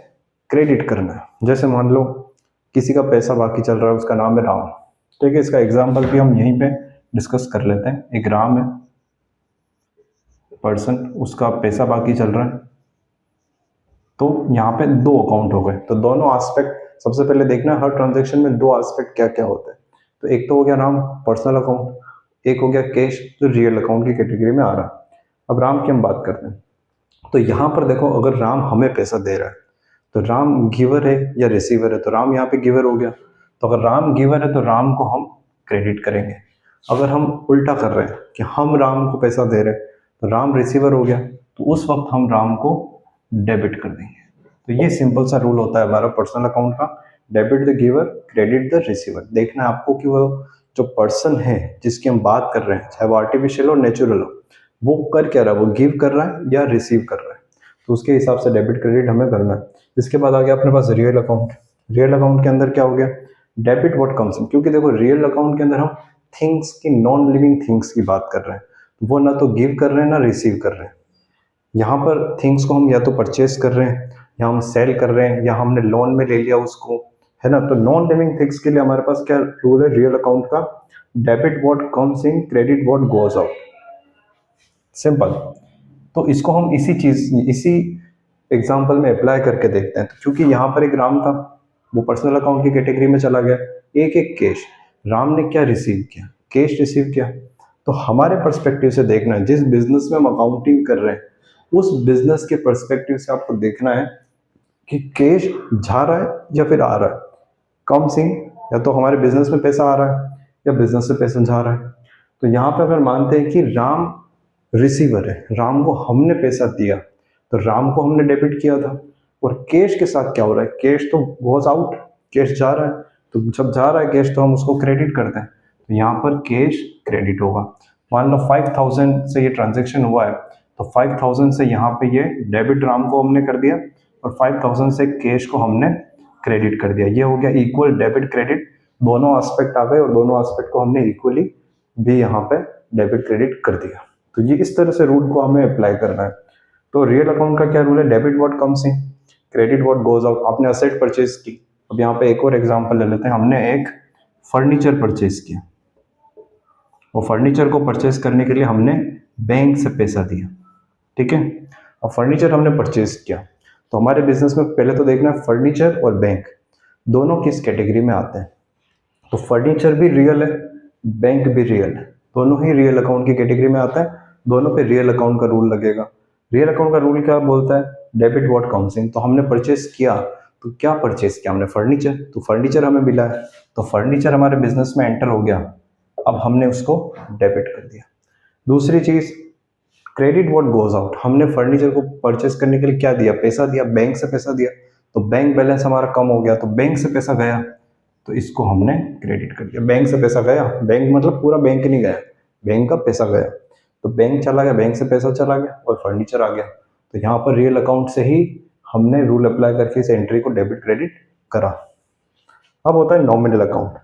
क्रेडिट करना है। जैसे मान लो किसी का पैसा बाकी चल रहा है, उसका नाम है राम, ठीक है, इसका एग्जाम्पल भी हम यहीं पे डिस्कस कर लेते हैं। एक राम है पर्सन, उसका पैसा बाकी चल रहा है, तो यहाँ पे 2 अकाउंट हो गए। तो दोनों एस्पेक्ट सबसे पहले देखना, हर ट्रांजेक्शन में 2 एस्पेक्ट क्या क्या होते हैं। तो एक तो हो गया राम पर्सनल अकाउंट, एक हो गया कैश जो रियल अकाउंट की कैटेगरी में आ रहा है। अब राम की हम बात करते हैं। तो यहाँ पर देखो, अगर राम हमें पैसा दे रहा है, तो राम गिवर है या रिसीवर है, तो राम यहाँ पे गिवर हो गया। तो अगर राम गिवर है तो राम को हम क्रेडिट करेंगे। अगर हम उल्टा कर रहे हैं कि हम राम को पैसा दे रहे हैं, तो राम रिसीवर हो गया, तो उस वक्त हम राम को डेबिट कर देंगे। तो ये सिंपल सा रूल होता है हमारा पर्सनल अकाउंट का, debit the giver, credit the receiver. देखना है आपको कि वो जो पर्सन है जिसकी हम बात कर रहे हैं, चाहे वो आर्टिफिशियल हो नेचुरल हो, वो कर क्या रहा है, वो गिव कर रहा है या रिसीव कर रहा है, तो उसके हिसाब से डेबिट क्रेडिट हमें करना है। इसके बाद आ गया अपने पास रियल अकाउंट। रियल अकाउंट के अंदर क्या हो गया, डेबिट व्हाट कम्स इन, क्योंकि देखो रियल अकाउंट के अंदर हम थिंग्स की, नॉन लिविंग थिंग्स की बात कर रहे हैं, वो ना तो गिव कर रहे हैं ना रिसीव कर रहे हैं। यहाँ पर थिंग्स को हम या तो परचेज कर रहे हैं, या हम सेल कर रहे हैं, या हमने लोन में ले लिया उसको, है ना। तो नॉन लिविंग थिंग्स के लिए हमारे पास क्या रूल है रियल अकाउंट का, debit what comes in, credit what goes out, simple. तो इसको हम इसी एग्जाम्पल में अप्लाई करके देखते हैं। तो क्योंकि यहाँ पर एक राम था, वो पर्सनल अकाउंट की कैटेगरी में चला गया, एक कैश, राम ने क्या रिसीव किया, कैश रिसीव किया। तो हमारे पर्सपेक्टिव से देखना है, जिस बिजनेस में हम अकाउंटिंग कर रहे हैं उस बिजनेस के पर्सपेक्टिव से आपको देखना है कि कैश जा रहा है या फिर आ रहा है, कम सिंह, या तो हमारे बिजनेस में पैसा आ रहा है या बिजनेस से पैसा जा रहा है। तो यहाँ पे अगर मानते हैं कि राम रिसीवर है, राम को हमने पैसा दिया, तो राम को हमने डेबिट किया था। और कैश के साथ क्या हो रहा है, कैश तो गोज आउट, कैश जा रहा है, तो जब जा रहा है कैश तो हम उसको क्रेडिट करते हैं, तो यहाँ पर कैश क्रेडिट होगा। मान लो 5000 से ये ट्रांजेक्शन हुआ है, तो 5000 से यहाँ पे ये डेबिट राम को हमने कर दिया और 5000 से कैश को हमने क्रेडिट कर दिया। ये हो गया इक्वल डेबिट क्रेडिट। दोनों एस्पेक्ट आ गए और दोनों एस्पेक्ट को हमने इक्वली भी यहाँ पे डेबिट क्रेडिट कर दिया। तो ये इस तरह से रूल को हमें अप्लाई करना है। तो रियल अकाउंट का क्या रूल है? Debit what comes in, credit what goes out. आपने असेट परचेज की, अब यहाँ पे एक और एग्जांपल ले लेते हैं। हमने एक फर्नीचर परचेज किया और फर्नीचर को परचेज करने के लिए हमने बैंक से पैसा दिया, ठीक है। अब फर्नीचर हमने परचेज किया, तो हमारे बिजनेस में पहले तो देखना है फर्नीचर और बैंक दोनों किस कैटेगरी में आते हैं। तो फर्नीचर भी रियल है, बैंक भी रियल है, दोनों ही रियल अकाउंट की कैटेगरी में आता है, दोनों पे रियल अकाउंट का रूल लगेगा। रियल अकाउंट का रूल क्या बोलता है? Debit what comes in. तो हमने परचेज किया, तो क्या परचेज किया हमने? फर्नीचर, तो फर्नीचर हमें मिला है, तो फर्नीचर हमारे बिजनेस में एंटर हो गया, अब हमने उसको डेबिट कर दिया। दूसरी चीज, क्रेडिट व्हाट गोज आउट। हमने फर्नीचर को परचेस करने के लिए क्या दिया? पैसा दिया, बैंक से पैसा दिया, तो बैंक बैलेंस हमारा कम हो गया, तो बैंक से पैसा गया, तो इसको हमने क्रेडिट कर दिया। बैंक से पैसा गया, बैंक मतलब पूरा बैंक नहीं गया, बैंक का पैसा गया, तो बैंक चला गया, बैंक से पैसा चला गया और फर्नीचर आ गया। तो यहाँ पर रियल अकाउंट से ही हमने रूल अप्लाई करके इस एंट्री को डेबिट क्रेडिट करा। अब होता है नॉमिनल अकाउंट।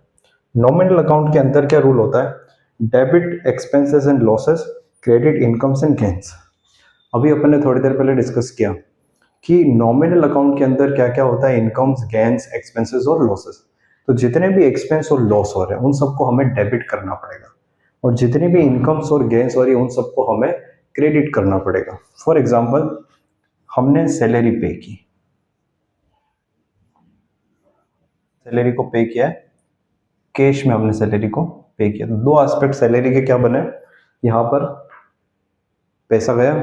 नॉमिनल अकाउंट के अंदर क्या रूल होता है? Debit expenses and losses, credit incomes and gains. अभी अपन ने थोड़ी देर पहले डिस्कस किया कि नॉमिनल अकाउंट के अंदर क्या क्या होता है? इनकम्स, गेन्स, एक्सपेंसेस और लॉसेस। तो जितने भी एक्सपेंस और लॉस हो रहे हैं उन सबको हमें डेबिट करना पड़ेगा, और जितनी भी इनकम्स और गेन्स हो रही है उन सबको हमें क्रेडिट करना पड़ेगा। फॉर एग्जाम्पल, हमने सैलरी पे की, सैलरी को पे किया है, कैश में हमने सैलरी को पे किया, तो दो एस्पेक्ट सैलरी के क्या बने? यहाँ पर पैसा गया,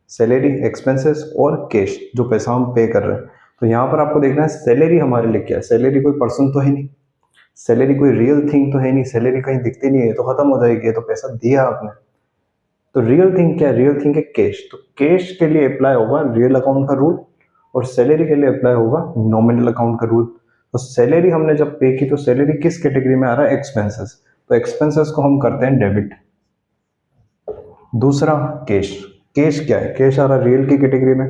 सैलरी, एक्सपेंसेस और कैश, जो पैसा हम पे कर रहे हैं। तो यहाँ पर आपको देखना है सैलरी हमारे लिए क्या है। सैलरी कोई पर्सन तो है नहीं, सैलरी कोई रियल थिंग तो है नहीं, सैलरी कहीं दिखती नहीं है तो खत्म हो जाएगी, तो पैसा दिया आपने। तो रियल थिंग क्या है? रियल थिंग है कैश। तो कैश के लिए अप्लाई होगा रियल अकाउंट का रूल, और सैलरी के लिए अप्लाई होगा नॉमिनल अकाउंट का रूल। तो सैलरी हमने जब पे की, तो सैलरी किस कैटेगरी में आ रहा है? एक्सपेंसेस, तो एक्सपेंसेस को हम करते हैं डेबिट। दूसरा, कैश। कैश क्या है? कैश आ रहा है रियल की कैटेगरी में।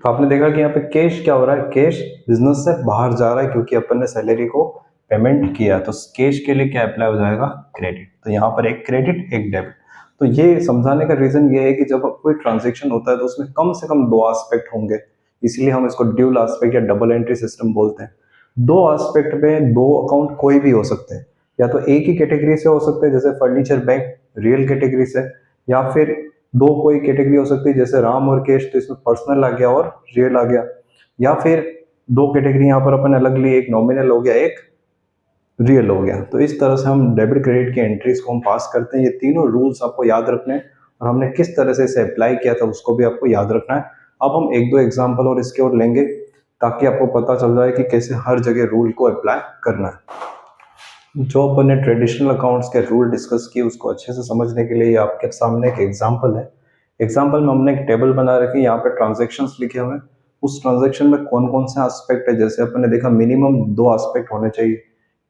तो आपने देखा कि यहाँ पे कैश क्या हो रहा है? कैश बिजनेस से बाहर जा रहा है, क्योंकि अपन ने सैलरी को पेमेंट किया, तो कैश के लिए क्या अप्लाई हो जाएगा? क्रेडिट। तो यहाँ पर एक क्रेडिट, एक डेबिट। तो ये समझाने का रीजन ये है कि जब कोई ट्रांजेक्शन होता है तो उसमें कम से कम दो एस्पेक्ट होंगे, इसलिए हम इसको ड्यूल एस्पेक्ट या डबल एंट्री सिस्टम बोलते हैं। दो एस्पेक्ट में दो अकाउंट कोई भी हो सकते हैं, या तो एक ही कैटेगरी से हो सकते हैं जैसे फर्नीचर, बैंक रियल कैटेगरी से, या फिर दो कोई कैटेगरी हो सकती है जैसे राम और केश, तो इसमें पर्सनल आ गया और रियल आ गया, या फिर दो कैटेगरी यहाँ पर अपन अलग ली, एक नॉमिनल हो गया, एक रियल हो गया। तो इस तरह से हम डेबिट क्रेडिट की एंट्रीज को हम पास करते हैं। ये तीनों रूल्स आपको याद रखने हैं, और हमने किस तरह से इसे अप्लाई किया था उसको भी आपको याद रखना है। अब हम एक दो एग्जाम्पल और इसके और लेंगे, ताकि आपको पता चल जाए कि कैसे हर जगह रूल को अप्लाई करना है। जो अपन ने ट्रेडिशनल अकाउंट्स के रूल डिस्कस किए उसको अच्छे से समझने के लिए आपके सामने एक एग्जांपल है। एग्जांपल में हमने एक टेबल बना रखी है, यहाँ पे ट्रांजैक्शंस लिखे हुए हैं। उस ट्रांजैक्शन में कौन कौन से एस्पेक्ट है, जैसे अपन ने देखा मिनिमम दो एस्पेक्ट होने चाहिए।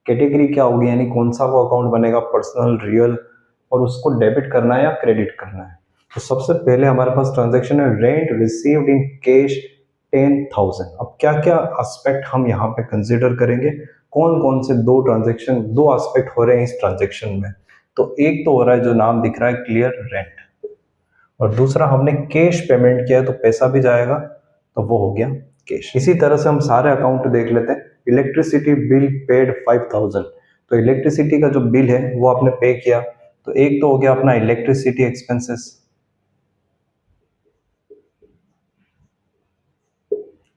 कैटेगरी क्या होगी, यानी कौन सा वो अकाउंट बनेगा, पर्सनल, रियल, और उसको डेबिट करना है या क्रेडिट करना है। तो सबसे पहले हमारे पास ट्रांजेक्शन है रेंट रिसीव्ड इन कैश 10,000। अब क्या क्या एस्पेक्ट हम यहाँ पे कंसिडर करेंगे, कौन कौन से दो ट्रांजेक्शन, दो एस्पेक्ट हो रहे हैं इस ट्रांजेक्शन में। तो एक तो हो रहा है जो नाम दिख रहा है क्लियर, रेंट, और दूसरा हमने कैश पेमेंट किया है तो पैसा भी जाएगा, तो वो हो गया कैश। इसी तरह से हम सारे अकाउंट देख लेते हैं। इलेक्ट्रिसिटी बिल पेड 5,000, तो इलेक्ट्रिसिटी का जो बिल है वो आपने पे किया, तो एक तो हो गया अपना इलेक्ट्रिसिटी एक्सपेंसेस,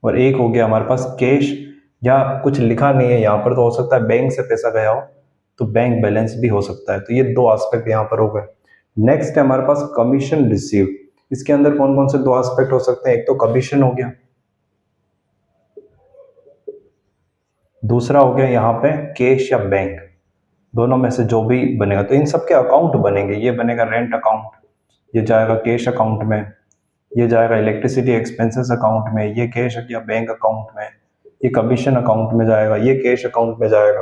और एक हो गया हमारे पास कैश, या कुछ लिखा नहीं है यहाँ पर तो हो सकता है बैंक से पैसा गया हो, तो बैंक बैलेंस भी हो सकता है। तो ये दो एस्पेक्ट यहाँ पर हो गए। नेक्स्ट है हमारे पास कमीशन रिसीव। इसके अंदर कौन कौन से दो एस्पेक्ट हो सकते हैं, एक तो कमीशन हो गया, दूसरा हो गया यहाँ पे कैश या बैंक, दोनों में से जो भी बनेगा। तो इन सबके अकाउंट बनेंगे, ये बनेगा रेंट अकाउंट, ये जाएगा कैश अकाउंट में, ये जाएगा इलेक्ट्रिसिटी एक्सपेंसेस अकाउंट में, ये कैश या बैंक अकाउंट में, ये कमीशन अकाउंट में जाएगा, ये कैश अकाउंट में जाएगा।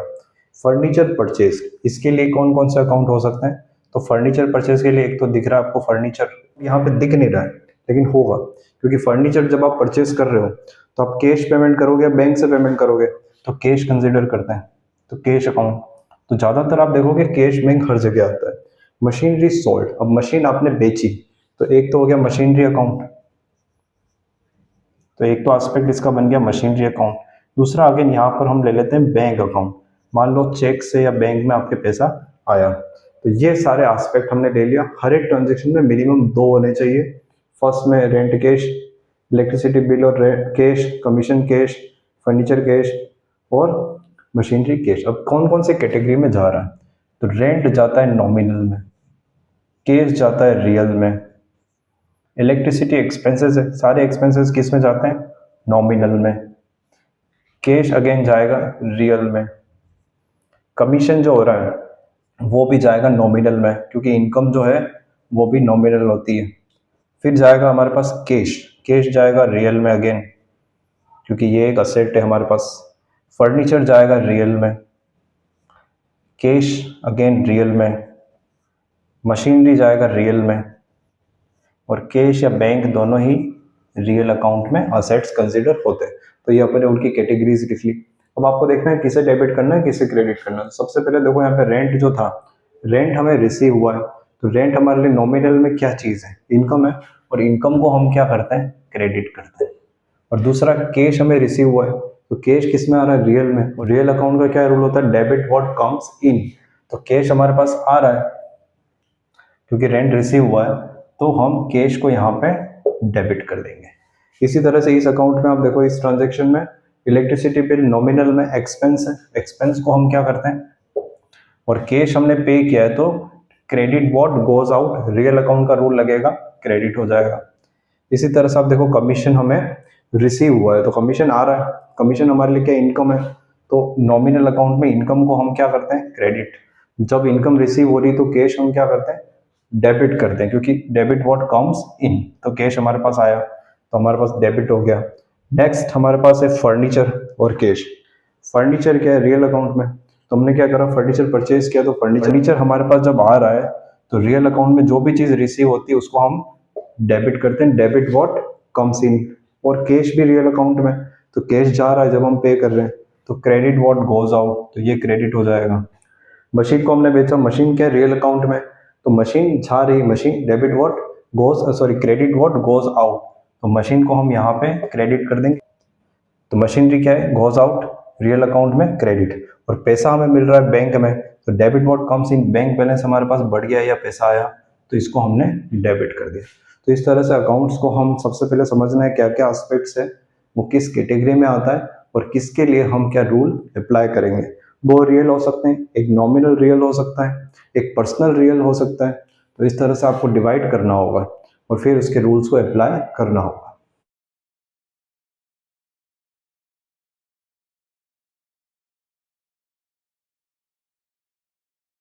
फर्नीचर परचेज, इसके लिए कौन कौन से अकाउंट हो सकते हैं, तो फर्नीचर परचेज के लिए एक तो दिख रहा है आपको फर्नीचर, यहाँ पे दिख नहीं रहा है लेकिन होगा, क्योंकि फर्नीचर जब आप परचेज कर रहे हो तो आप कैश पेमेंट करोगे या बैंक से पेमेंट करोगे, तो कैश कंसिडर करते हैं, तो कैश अकाउंट। तो ज़्यादातर आप देखोगे कैश बैंक हर जगह आता है। मशीनरी सोल्ड, अब मशीन आपने बेची, तो एक तो हो गया मशीनरी अकाउंट, तो एक तो एस्पेक्ट इसका बन गया मशीनरी अकाउंट। दूसरा अगेन यहाँ पर हम ले लेते हैं बैंक अकाउंट। मान लो चेक से या बैंक में आपके पैसा आया, तो ये सारे एस्पेक्ट हमने ले लिया। हर एक ट्रांजेक्शन में मिनिमम 2 होने चाहिए। फर्स्ट में रेंट कैश, इलेक्ट्रिसिटी बिल और cash, commission cash, furniture cash और मशीनरी कैश। अब कौन कौन से कैटेगरी में जा रहा है, तो रेंट जाता है नॉमिनल में, कैश जाता है रियल में, इलेक्ट्रिसिटी एक्सपेंसेस है, सारे एक्सपेंसेस किस में जाते हैं, नॉमिनल में, कैश अगेन जाएगा रियल में, कमीशन जो हो रहा है वो भी जाएगा नॉमिनल में, क्योंकि इनकम जो है वो भी नॉमिनल होती है। फिर जाएगा हमारे पास कैश, कैश जाएगा रियल में अगेन, क्योंकि ये एक असेट है हमारे पास। फर्नीचर जाएगा रियल में, कैश अगेन रियल में, मशीनरी जाएगा रियल में, और कैश या बैंक दोनों ही रियल अकाउंट में असेट्स कंसिडर होते हैं। तो ये अपने उनकी कैटेगरीज लिख ली। अब आपको देखना है किसे डेबिट करना है किसे क्रेडिट करना है। सबसे पहले देखो यहाँ पे रेंट जो था, रेंट हमें रिसीव हुआ है, तो रेंट हमारे लिए नॉमिनल में क्या चीज़ है, इनकम है, और इनकम को हम क्या करते हैं, क्रेडिट करते हैं। और दूसरा कैश हमें रिसीव हुआ है, तो कैश किस में आ रहा है, रियल में। और रियल अकाउंट का क्या रूल होता है, डेबिट व्हाट कम्स इन। तो कैश हमारे पास आ रहा है क्योंकि रेंट रिसीव हुआ है, तो हम कैश को यहाँ पे डेबिट कर देंगे। इसी तरह से इस अकाउंट में आप देखो, इस ट्रांजैक्शन में इलेक्ट्रिसिटी बिल नॉमिनल में एक्सपेंस है, एक्सपेंस को हम क्या करते हैं, और कैश हमने पे किया है, तो credit what goes out, real account का रूल लगेगा, क्रेडिट हो जाएगा। इसी तरह से आप देखो कमीशन हमें रिसीव हुआ है, तो कमीशन आ रहा है, कमीशन हमारे लिए क्या, इनकम है, तो नॉमिनल अकाउंट में इनकम को हम क्या करते हैं, क्रेडिट। जब इनकम रिसीव हो रही तो कैश हम क्या करते हैं, डेबिट करते हैं, क्योंकि डेबिट व्हाट कम्स इन, तो कैश हमारे पास आया तो हमारे पास डेबिट हो गया। नेक्स्ट हमारे पास है फर्नीचर और कैश। फर्नीचर क्या है, रियल अकाउंट में, तो हमने क्या करा, फर्नीचर परचेज किया, तो फर्नीचर हमारे पास जब आ रहा है तो रियल अकाउंट में जो भी चीज रिसीव होती है उसको हम डेबिट करते हैं, डेबिट व्हाट कम्स इन। और कैश भी रियल अकाउंट में, तो कैश जा रहा है जब हम पे कर रहे हैं, तो क्रेडिट व्हाट गोज आउट, तो ये क्रेडिट हो जाएगा। मशीन को हमने बेचा, मशीन क्या है, रियल अकाउंट में, तो मशीन जा रही, machine debit what goes, sorry credit what goes out, तो मशीन को हम यहाँ पे क्रेडिट कर देंगे। तो मशीनरी क्या है, गोज आउट, रियल अकाउंट में क्रेडिट। और पैसा हमें मिल रहा है बैंक में, तो debit what comes in, bank balance हमारे पास बढ़ गया या पैसा आया, तो इसको हमने डेबिट कर दिया। तो इस तरह से अकाउंट्स को हम सबसे पहले समझना है क्या क्या एस्पेक्ट्स है, वो किस कैटेगरी में आता है और किसके लिए हम क्या रूल अप्लाई करेंगे। 2 रियल हो सकते हैं, एक नॉमिनल रियल हो सकता है, एक पर्सनल रियल हो सकता है। तो इस तरह से आपको डिवाइड करना होगा और फिर उसके रूल्स को अप्लाई करना होगा।